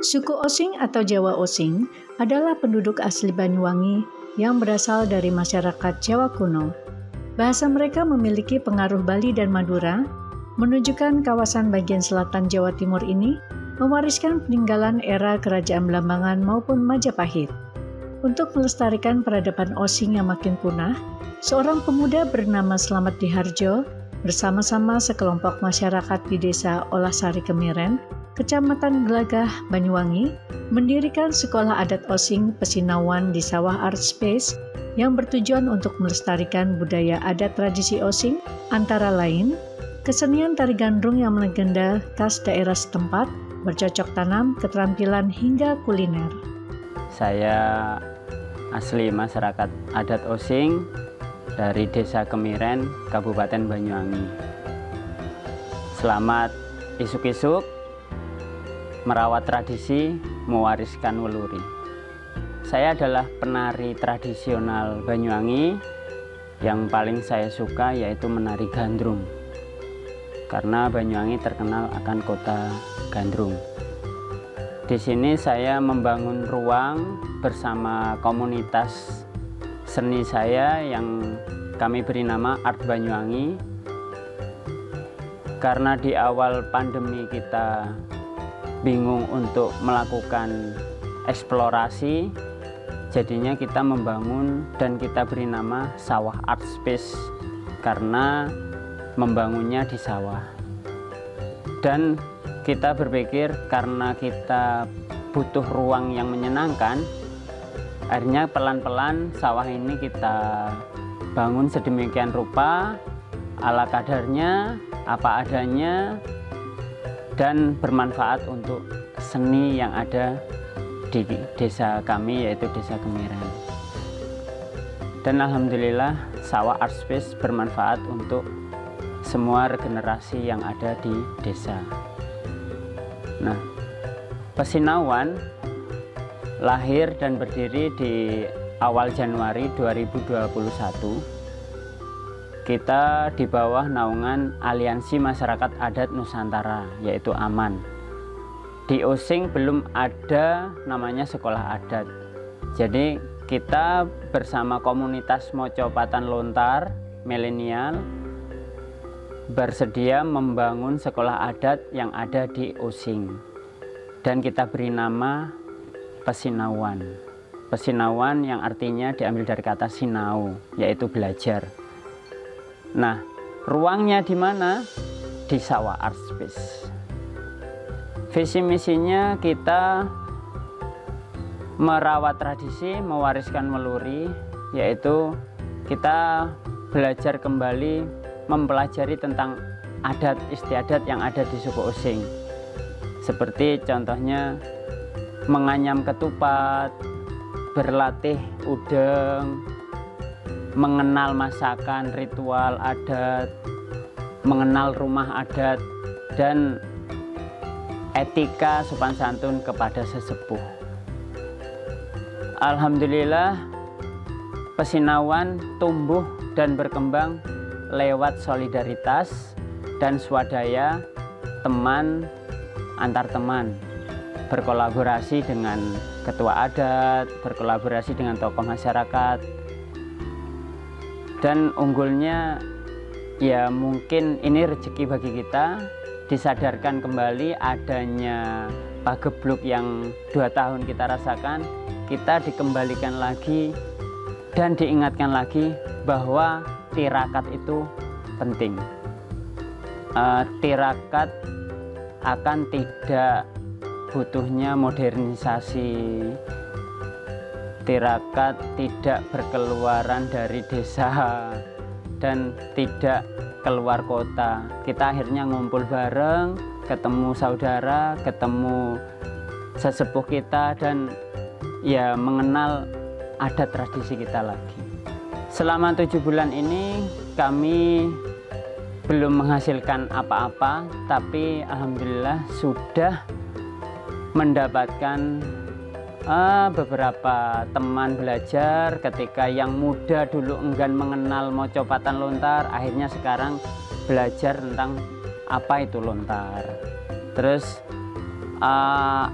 Suku Osing atau Jawa Osing adalah penduduk asli Banyuwangi yang berasal dari masyarakat Jawa kuno. Bahasa mereka memiliki pengaruh Bali dan Madura, menunjukkan kawasan bagian selatan Jawa Timur ini mewariskan peninggalan era Kerajaan Blambangan maupun Majapahit. Untuk melestarikan peradaban Osing yang makin punah, seorang pemuda bernama Slamet Diharjo bersama-sama sekelompok masyarakat di Desa Olasari Kemiren, Kecamatan Gelagah, Banyuwangi, mendirikan sekolah adat Osing Pesinawan di Sawah Art Space yang bertujuan untuk melestarikan budaya adat tradisi Osing, antara lain kesenian tari gandrung yang melegenda khas daerah setempat, bercocok tanam, keterampilan hingga kuliner. Saya asli masyarakat adat Osing dari Desa Kemiren, Kabupaten Banyuwangi. Selamat isuk-isuk merawat tradisi, mewariskan weluri. Saya adalah penari tradisional Banyuwangi. Yang paling saya suka yaitu menari gandrung, karena Banyuwangi terkenal akan kota gandrung. Di sini saya membangun ruang bersama komunitas seni saya yang kami beri nama Art Banyuwangi. Karena di awal pandemi kita bingung untuk melakukan eksplorasi, jadinya kita membangun dan kita beri nama Sawah Art Space karena membangunnya di sawah. Dan kita berpikir karena kita butuh ruang yang menyenangkan, akhirnya pelan-pelan sawah ini kita bangun sedemikian rupa, ala kadarnya, apa adanya, dan bermanfaat untuk seni yang ada di desa kami, yaitu Desa Kemiren. Dan alhamdulillah Sawah Art Space bermanfaat untuk semua regenerasi yang ada di desa. Nah, Pesinawan lahir dan berdiri di awal Januari 2021. Kita di bawah naungan Aliansi Masyarakat Adat Nusantara, yaitu AMAN. Di Osing belum ada namanya sekolah adat. Jadi kita bersama komunitas Mocopatan Lontar milenial bersedia membangun sekolah adat yang ada di Osing, dan kita beri nama Pesinawan. Pesinawan yang artinya diambil dari kata sinau, yaitu belajar. Nah, ruangnya di mana? Di Sawah Art Space. Visi misinya kita merawat tradisi, mewariskan weluri, yaitu kita belajar kembali mempelajari tentang adat istiadat yang ada di suku Osing. Seperti contohnya menganyam ketupat, berlatih udeng, mengenal masakan ritual adat, mengenal rumah adat, dan etika sopan santun kepada sesepuh. Alhamdulillah Pesinawan tumbuh dan berkembang lewat solidaritas dan swadaya teman antar teman, berkolaborasi dengan ketua adat, berkolaborasi dengan tokoh masyarakat. Dan unggulnya ya mungkin ini rezeki bagi kita, disadarkan kembali adanya pagebluk yang 2 tahun kita rasakan, kita dikembalikan lagi dan diingatkan lagi bahwa tirakat itu penting. Tirakat akan tidak butuhnya modernisasi, tirakat tidak berkeluaran dari desa dan tidak keluar kota. Kita akhirnya ngumpul bareng, ketemu saudara, ketemu sesepuh kita, dan ya mengenal adat tradisi kita lagi. Selama 7 bulan ini kami belum menghasilkan apa-apa, tapi alhamdulillah sudah mendapatkan beberapa teman belajar. Ketika yang muda dulu enggan mengenal Mocopatan Lontar, akhirnya sekarang belajar tentang apa itu lontar. Terus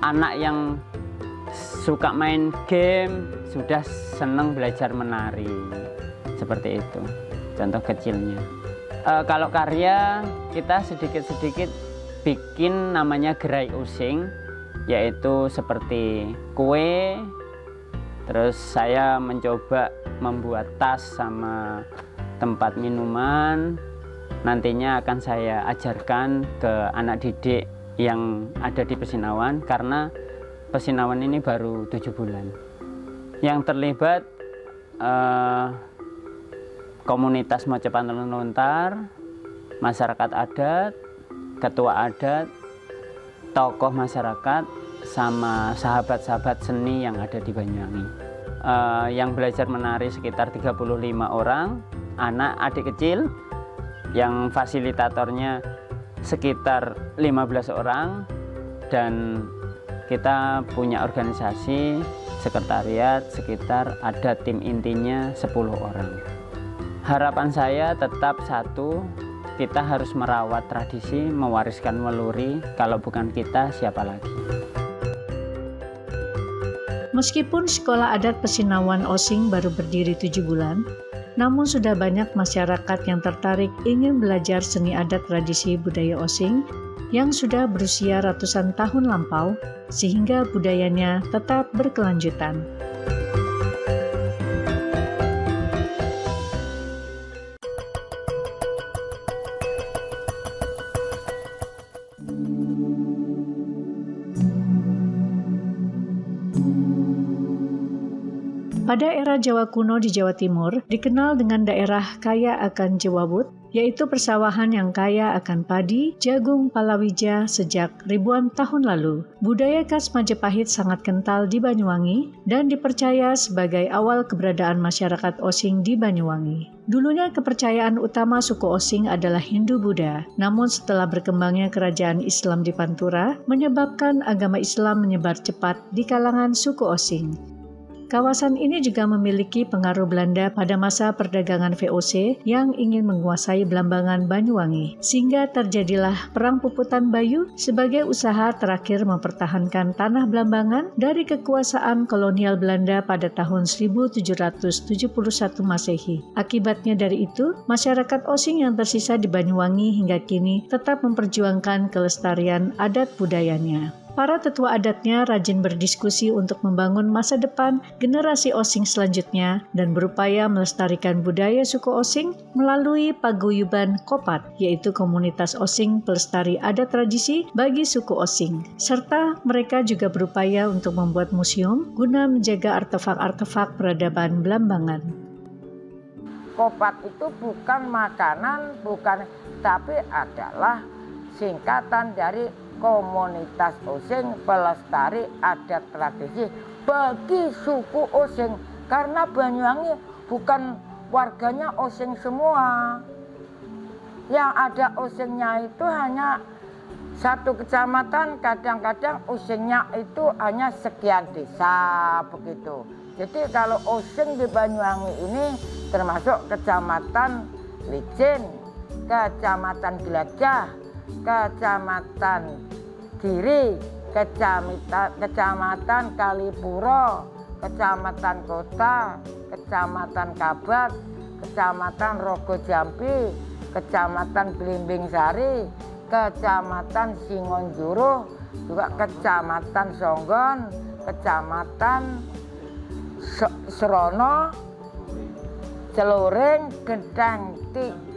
anak yang suka main game sudah senang belajar menari, seperti itu contoh kecilnya. Kalau karya kita sedikit-sedikit bikin namanya gerai osing, yaitu seperti kue. Terus saya mencoba membuat tas sama tempat minuman. Nantinya akan saya ajarkan ke anak didik yang ada di Pesinawan, karena Pesinawan ini baru 7 bulan. Yang terlibat komunitas Mojopan Lontar, masyarakat adat, ketua adat, tokoh masyarakat, sama sahabat-sahabat seni yang ada di Banyuwangi. Yang belajar menari sekitar 35 orang, anak adik kecil, yang fasilitatornya sekitar 15 orang, dan kita punya organisasi sekretariat sekitar ada tim intinya 10 orang. Harapan saya tetap satu, kita harus merawat tradisi, mewariskan meluri. Kalau bukan kita, siapa lagi? Meskipun sekolah adat Pesinawan Osing baru berdiri 7 bulan, namun sudah banyak masyarakat yang tertarik ingin belajar seni adat tradisi budaya Osing yang sudah berusia ratusan tahun lampau, sehingga budayanya tetap berkelanjutan. Pada era Jawa kuno di Jawa Timur, dikenal dengan daerah kaya akan jewawut, yaitu persawahan yang kaya akan padi, jagung, palawija sejak ribuan tahun lalu. Budaya khas Majapahit sangat kental di Banyuwangi dan dipercaya sebagai awal keberadaan masyarakat Osing di Banyuwangi. Dulunya kepercayaan utama suku Osing adalah Hindu-Buddha, namun setelah berkembangnya kerajaan Islam di Pantura, menyebabkan agama Islam menyebar cepat di kalangan suku Osing. Kawasan ini juga memiliki pengaruh Belanda pada masa perdagangan VOC yang ingin menguasai Blambangan Banyuwangi, sehingga terjadilah Perang Puputan Bayu sebagai usaha terakhir mempertahankan tanah Blambangan dari kekuasaan kolonial Belanda pada tahun 1771 Masehi. Akibatnya dari itu, masyarakat Osing yang tersisa di Banyuwangi hingga kini tetap memperjuangkan kelestarian adat budayanya. Para tetua adatnya rajin berdiskusi untuk membangun masa depan generasi Osing selanjutnya dan berupaya melestarikan budaya suku Osing melalui paguyuban Kopat, yaitu komunitas Osing pelestari adat tradisi bagi suku Osing. Serta mereka juga berupaya untuk membuat museum guna menjaga artefak-artefak peradaban Blambangan. Kopat itu bukan makanan, tapi adalah singkatan dari komunitas Osing pelestari adat tradisi bagi suku Osing, karena Banyuwangi bukan warganya Osing semua. Yang ada Osingnya itu hanya satu kecamatan, kadang-kadang Osingnya itu hanya sekian desa begitu. Jadi kalau Osing di Banyuwangi ini termasuk kecamatan Licin, kecamatan Gelagah, kecamatan Giri, kecamatan Kalipuro, kecamatan Kota, kecamatan Kabat, kecamatan Rogojampi, kecamatan Blimbing Sari, kecamatan Singonjuru, juga kecamatan Songgon, kecamatan Serono, Celuring, Gedang,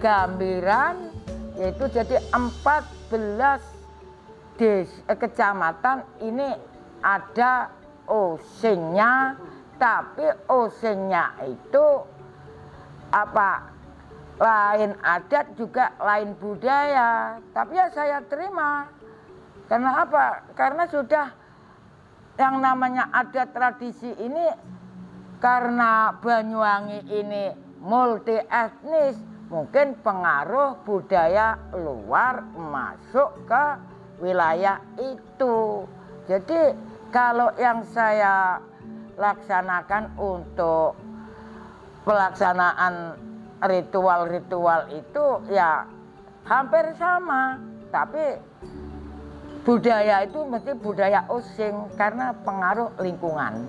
Gambiran, yaitu jadi 14 kecamatan ini ada Osingnya, tapi Osingnya itu lain adat juga lain budaya. Tapi ya saya terima. Karena apa? Karena sudah yang namanya adat tradisi ini, karena Banyuwangi ini multi etnis, mungkin pengaruh budaya luar masuk ke wilayah itu. Jadi kalau yang saya laksanakan untuk pelaksanaan ritual-ritual itu ya hampir sama, tapi budaya itu mesti budaya Osing karena pengaruh lingkungan.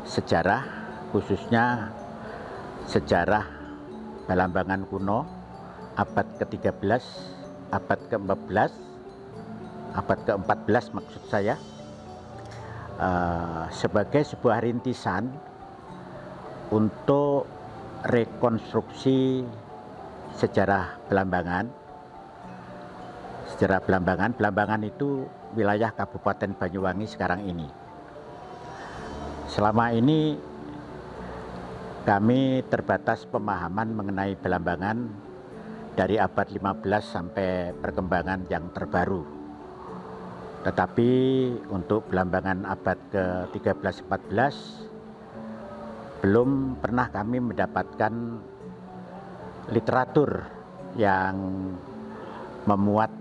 Sejarah, khususnya sejarah Balambangan kuno abad ke-13, abad ke-14, abad ke-14 maksud saya, sebagai sebuah rintisan untuk rekonstruksi sejarah Belambangan. Sejarah Belambangan, Belambangan itu wilayah Kabupaten Banyuwangi sekarang ini. Selama ini kami terbatas pemahaman mengenai Belambangan dari abad 15 sampai perkembangan yang terbaru. Tetapi untuk Belambangan abad ke-13-14 belum pernah kami mendapatkan literatur yang memuat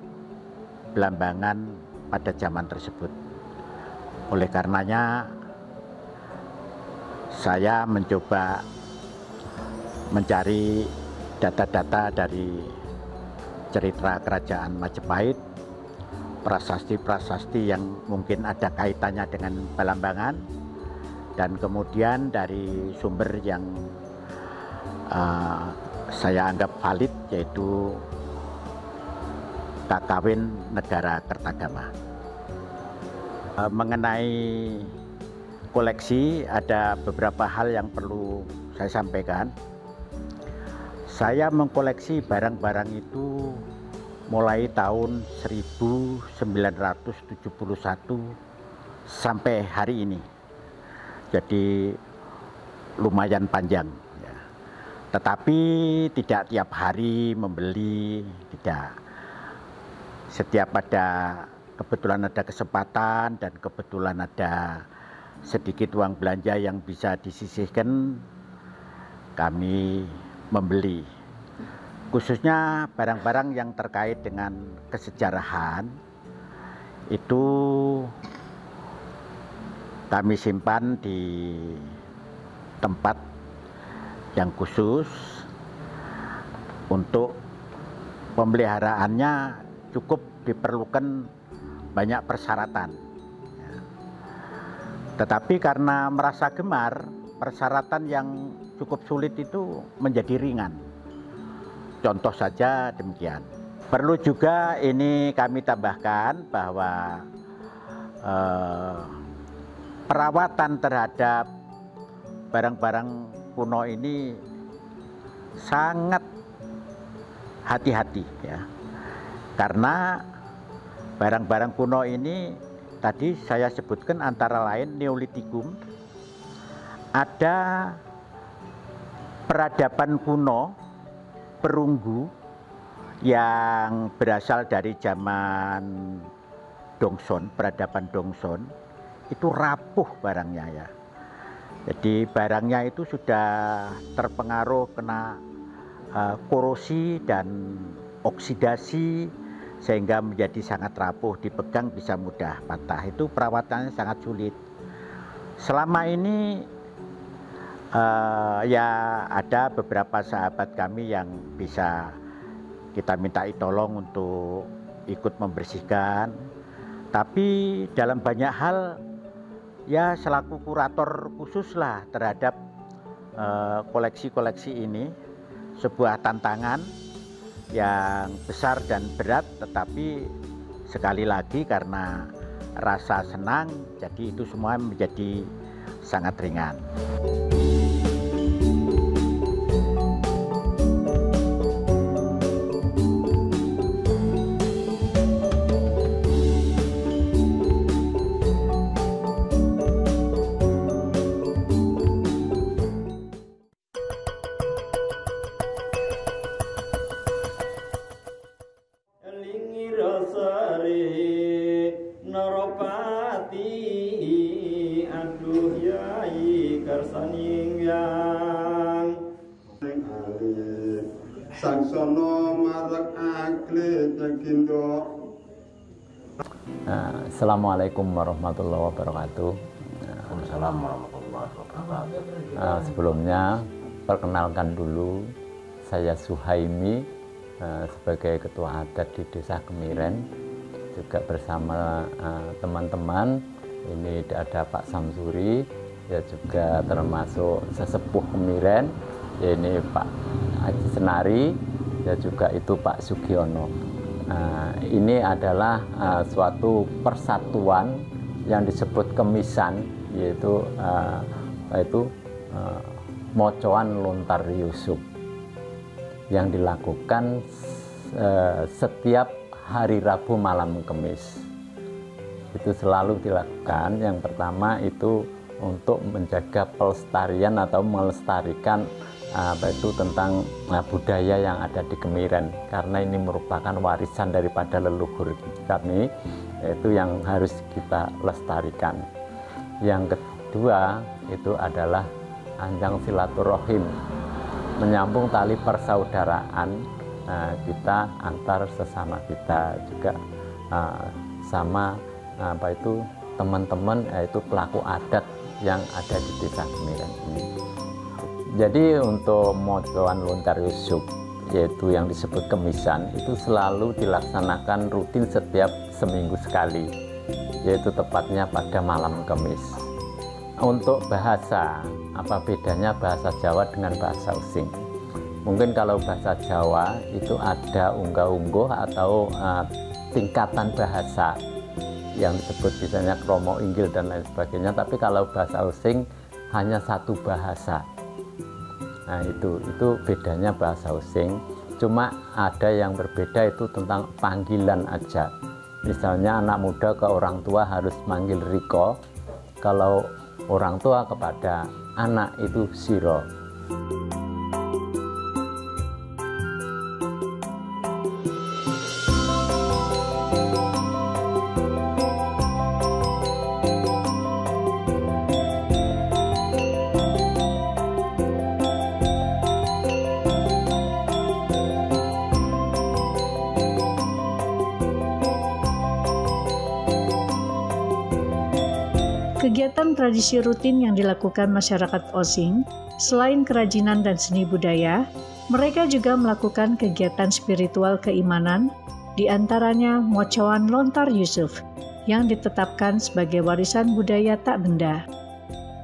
Belambangan pada zaman tersebut. Oleh karenanya saya mencoba mencari data-data dari cerita kerajaan Majapahit, prasasti-prasasti yang mungkin ada kaitannya dengan Belambangan, dan kemudian dari sumber yang saya anggap valid, yaitu Kakawin Negara Kertagama. Mengenai koleksi, ada beberapa hal yang perlu saya sampaikan. Saya mengkoleksi barang-barang itu mulai tahun 1971 sampai hari ini. Jadi lumayan panjang. Ya. Tetapi tidak tiap hari membeli, tidak. Setiap kebetulan ada kesempatan dan kebetulan ada sedikit uang belanja yang bisa disisihkan, kami membeli. Khususnya barang-barang yang terkait dengan kesejarahan itu kami simpan di tempat yang khusus. Untuk pemeliharaannya cukup diperlukan banyak persyaratan. Tetapi karena merasa gemar, persyaratan yang cukup sulit itu menjadi ringan. Contoh saja demikian. Perlu juga ini kami tambahkan bahwa perawatan terhadap barang-barang kuno ini sangat hati-hati, ya. Karena barang-barang kuno ini tadi saya sebutkan antara lain Neolitikum, ada peradaban kuno perunggu yang berasal dari zaman Dongson, peradaban Dongson, itu rapuh barangnya, ya. Jadi barangnya itu sudah terpengaruh kena korosi dan oksidasi, sehingga menjadi sangat rapuh, dipegang bisa mudah patah. Itu perawatannya sangat sulit. Selama ini ya ada beberapa sahabat kami yang bisa kita mintai tolong untuk ikut membersihkan. Tapi dalam banyak hal ya selaku kurator khusus lah terhadap koleksi-koleksi ini, sebuah tantangan yang besar dan berat, tetapi sekali lagi karena rasa senang, jadi itu semua menjadi sangat ringan. Saksono marak akli jagindo. Assalamualaikum warahmatullahi wabarakatuh. Sebelumnya perkenalkan dulu, saya Suhaimi sebagai ketua adat di Desa Kemiren, juga bersama teman-teman. Ini ada Pak Samsuri, ya juga termasuk sesepuh Kemiren, ini Pak Haji Senari, ya juga itu Pak Sugiono. Ini adalah suatu persatuan yang disebut kemisan, yaitu Mocoan Lontar Yusuf yang dilakukan setiap hari Rabu malam Kamis. Itu selalu dilakukan. Yang pertama itu untuk menjaga pelestarian atau melestarikan tentang budaya yang ada di Kemiren, karena ini merupakan warisan daripada leluhur kami, itu yang harus kita lestarikan. Yang kedua itu adalah anjang silaturahim, menyambung tali persaudaraan kita antar sesama kita, juga sama teman-teman, yaitu pelaku adat yang ada di Desa Kemiren ini. Jadi untuk Mocoan Lontar Yusuf, yaitu yang disebut kemisan, itu selalu dilaksanakan rutin setiap seminggu sekali, yaitu tepatnya pada malam Kamis. Untuk bahasa, apa bedanya bahasa Jawa dengan bahasa Osing? Mungkin kalau bahasa Jawa itu ada unggah-ungguh atau tingkatan bahasa yang disebut misalnya kromo, inggil dan lain sebagainya, tapi kalau bahasa Osing hanya satu bahasa. Nah itu bedanya bahasa Osing. Cuma ada yang berbeda itu tentang panggilan aja. Misalnya anak muda ke orang tua harus manggil Riko, kalau orang tua kepada anak itu Siro. Kegiatan tradisi rutin yang dilakukan masyarakat Osing, selain kerajinan dan seni budaya, mereka juga melakukan kegiatan spiritual keimanan, di antaranya Mocoan Lontar Yusuf, yang ditetapkan sebagai warisan budaya tak benda.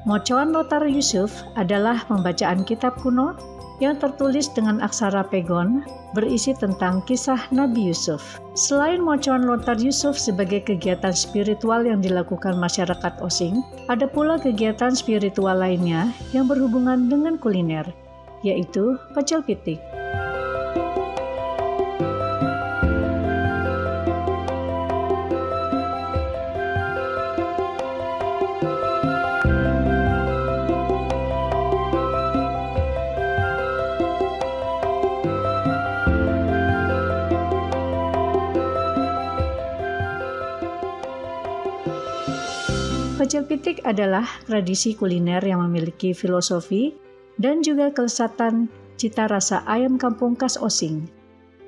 Mocoan Lontar Yusuf adalah pembacaan kitab kuno yang tertulis dengan aksara Pegon, berisi tentang kisah Nabi Yusuf. Selain Mocoan Lontar Yusuf sebagai kegiatan spiritual yang dilakukan masyarakat Osing, ada pula kegiatan spiritual lainnya yang berhubungan dengan kuliner, yaitu pecel pitik. Pecel pitik adalah tradisi kuliner yang memiliki filosofi dan juga kelezatan cita rasa ayam kampung khas Osing.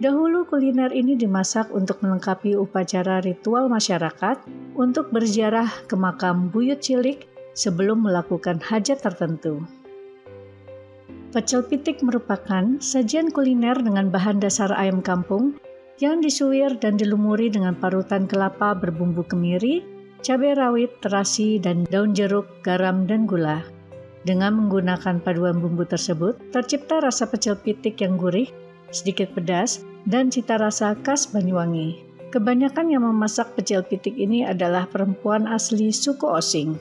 Dahulu kuliner ini dimasak untuk melengkapi upacara ritual masyarakat untuk berziarah ke makam buyut cilik sebelum melakukan hajat tertentu. Pecel pitik merupakan sajian kuliner dengan bahan dasar ayam kampung yang disuwir dan dilumuri dengan parutan kelapa berbumbu kemiri, cabai rawit, terasi, dan daun jeruk, garam, dan gula. Dengan menggunakan paduan bumbu tersebut, tercipta rasa pecel pitik yang gurih, sedikit pedas, dan cita rasa khas Banyuwangi. Kebanyakan yang memasak pecel pitik ini adalah perempuan asli suku Osing.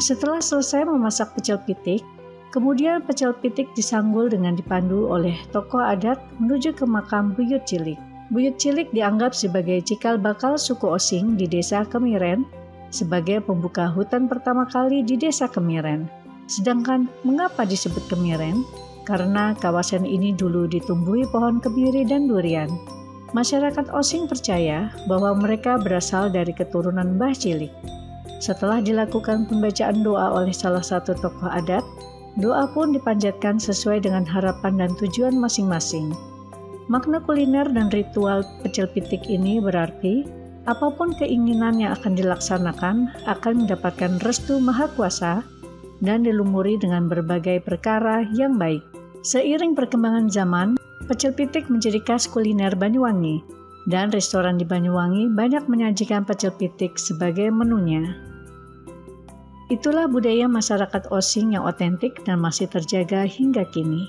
Setelah selesai memasak pecel pitik, kemudian pecel pitik disanggul dengan dipandu oleh tokoh adat menuju ke makam buyut cilik. Buyut cilik dianggap sebagai cikal bakal suku Osing di Desa Kemiren, sebagai pembuka hutan pertama kali di Desa Kemiren. Sedangkan mengapa disebut Kemiren? karena kawasan ini dulu ditumbuhi pohon kemiri dan durian. Masyarakat Osing percaya bahwa mereka berasal dari keturunan Mbah Cilik. Setelah dilakukan pembacaan doa oleh salah satu tokoh adat, doa pun dipanjatkan sesuai dengan harapan dan tujuan masing-masing. Makna kuliner dan ritual pecel pitik ini berarti apapun keinginan yang akan dilaksanakan akan mendapatkan restu Maha Kuasa dan dilumuri dengan berbagai perkara yang baik. Seiring perkembangan zaman, pecel pitik menjadi khas kuliner Banyuwangi, dan restoran di Banyuwangi banyak menyajikan pecel pitik sebagai menunya. Itulah budaya masyarakat Osing yang otentik dan masih terjaga hingga kini.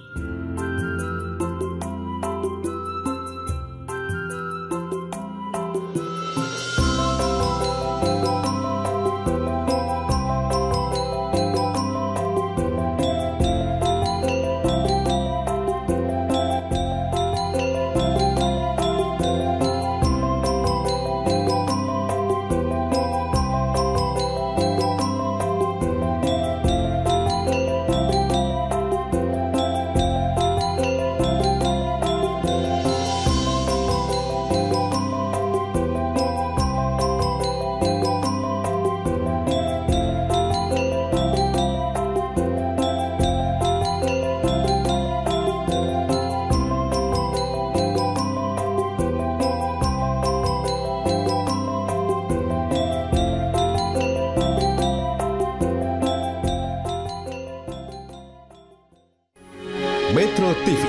Metro TV.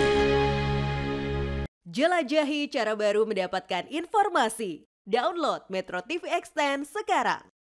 Jelajahi cara baru mendapatkan informasi. Download Metro TV Extend sekarang.